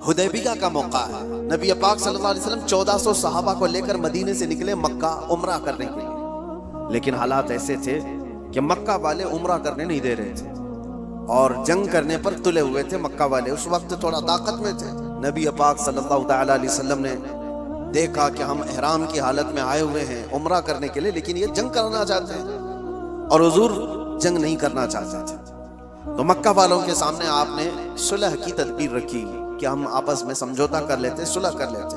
حدیبیہ کا موقع ہے، نبی پاک صلی اللہ علیہ وسلم 1400 صحابہ کو لے کر مدینے سے نکلے مکہ عمرہ کرنے کے لیے، لیکن حالات ایسے تھے کہ مکہ والے عمرہ کرنے نہیں دے رہے تھے اور جنگ کرنے پر تلے ہوئے تھے مکہ والے، اس وقت تھوڑا طاقت میں تھے۔ نبی پاک صلی اللہ تعالیٰ علیہ وسلم نے دیکھا کہ ہم احرام کی حالت میں آئے ہوئے ہیں عمرہ کرنے کے لیے، لیکن یہ جنگ کرنا چاہتے ہیں اور حضور جنگ نہیں کرنا چاہتے تھے، تو مکہ والوں کے سامنے آپ نے صلح کی تدبیر رکھی کہ ہم آپس میں سمجھوتا کر لیتے، صلح کر لیتے،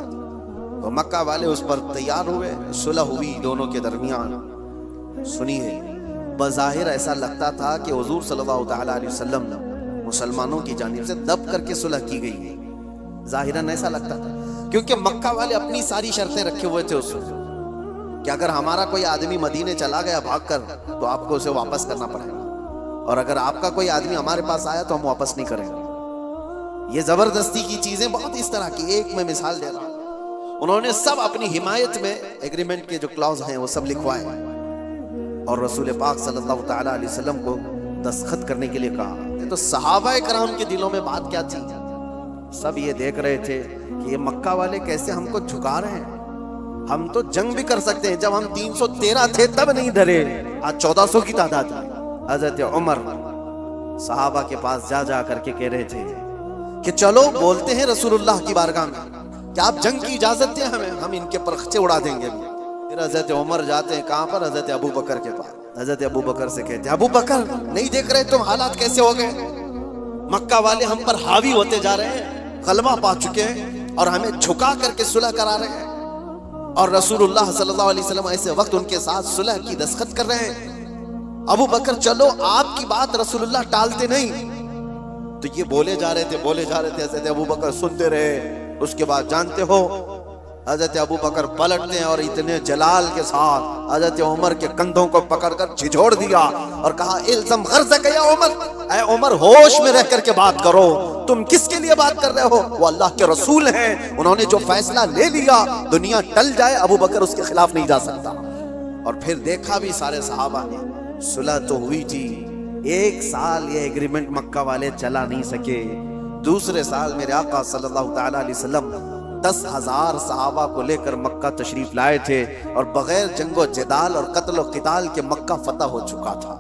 تو مکہ والے اس پر تیار ہوئے، صلح ہوئی دونوں کے درمیان۔ سنیے، بظاہر ایسا لگتا تھا کہ حضور صلی اللہ تعالیٰ علیہ وسلم مسلمانوں کی جانب سے دب کر کے صلح کی گئی ہے، ظاہراً ایسا لگتا تھا، کیونکہ مکہ والے اپنی ساری شرطیں رکھے ہوئے تھے اس وقت کہ اگر ہمارا کوئی آدمی مدینے چلا گیا بھاگ کر تو آپ کو اسے واپس کرنا پڑے گا، اور اگر آپ کا کوئی آدمی ہمارے پاس آیا تو ہم واپس نہیں کریں گے۔ یہ زبردستی کی چیزیں بہت اس طرح کی، ایک میں مثال دے رہا ہوں، انہوں نے سب اپنی حمایت میں ایگریمنٹ کے جو کلاوز ہیں وہ سب لکھوائے اور رسول پاک صلی اللہ تعالیٰ علیہ وسلم کو دستخط کرنے کے لیے کہا۔ تو صحابہ کرام کے دلوں میں بات کیا تھی؟ سب یہ دیکھ رہے تھے کہ یہ مکہ والے کیسے ہم کو جھکا رہے ہیں، ہم تو جنگ بھی کر سکتے ہیں، جب ہم 313 تھے تب نہیں ڈرے، آج 1400 کی تعداد ہے۔ حضرت عمر صحابہ کے پاس جا جا کر کے کہہ رہے تھے کہ چلو بولتے ہیں رسول اللہ کی بارگاہ میں کہ آپ جنگ کی اجازت دیں ہمیں، ہم ان کے پرخچے اڑا دیں گے۔ پھر حضرت عمر جاتے ہیں کہاں پر؟ حضرت ابو بکر کے پاس، حضرت ابو بکر سے کہتے ہیں ابو بکر نہیں دیکھ رہے تم حالات کیسے ہو گئے، مکہ والے ہم پر حاوی ہوتے جا رہے ہیں، غلبہ پا چکے ہیں اور ہمیں جھکا کر کے صلح کرا رہے ہیں، اور رسول اللہ صلی اللہ علیہ وسلم ایسے وقت ان کے ساتھ صلح کی دستخط کر رہے ہیں۔ ابو بکر چلو آپ کی بات رسول اللہ ٹالتے نہیں، تو یہ بولے جا رہے تھے، حضرت ابو بکر سنتے رہے۔ اس کے بعد جانتے ہو حضرت ابو بکر پلٹنے اور اتنے جلال کے ساتھ حضرت عمر کے کندھوں کو پکڑ کر جھجھوڑ دیا اور کہا الزم غرضک یا عمر، اے عمر ہوش میں رہ کر کے بات کرو، تم کس کے لیے بات کر رہے ہو؟ وہ اللہ کے رسول ہیں، انہوں نے جو فیصلہ لے لیا دنیا ٹل جائے ابو بکر اس کے خلاف نہیں جا سکتا۔ اور پھر دیکھا بھی سارے صحابہ نے، صلح تو ہوئی تھی، ایک سال یہ ایگریمنٹ مکہ والے چلا نہیں سکے، دوسرے سال میرے آقا صلی اللہ تعالیٰ علیہ وسلم 10,000 صحابہ کو لے کر مکہ تشریف لائے تھے اور بغیر جنگ و جدال اور قتل و قتال کے مکہ فتح ہو چکا تھا۔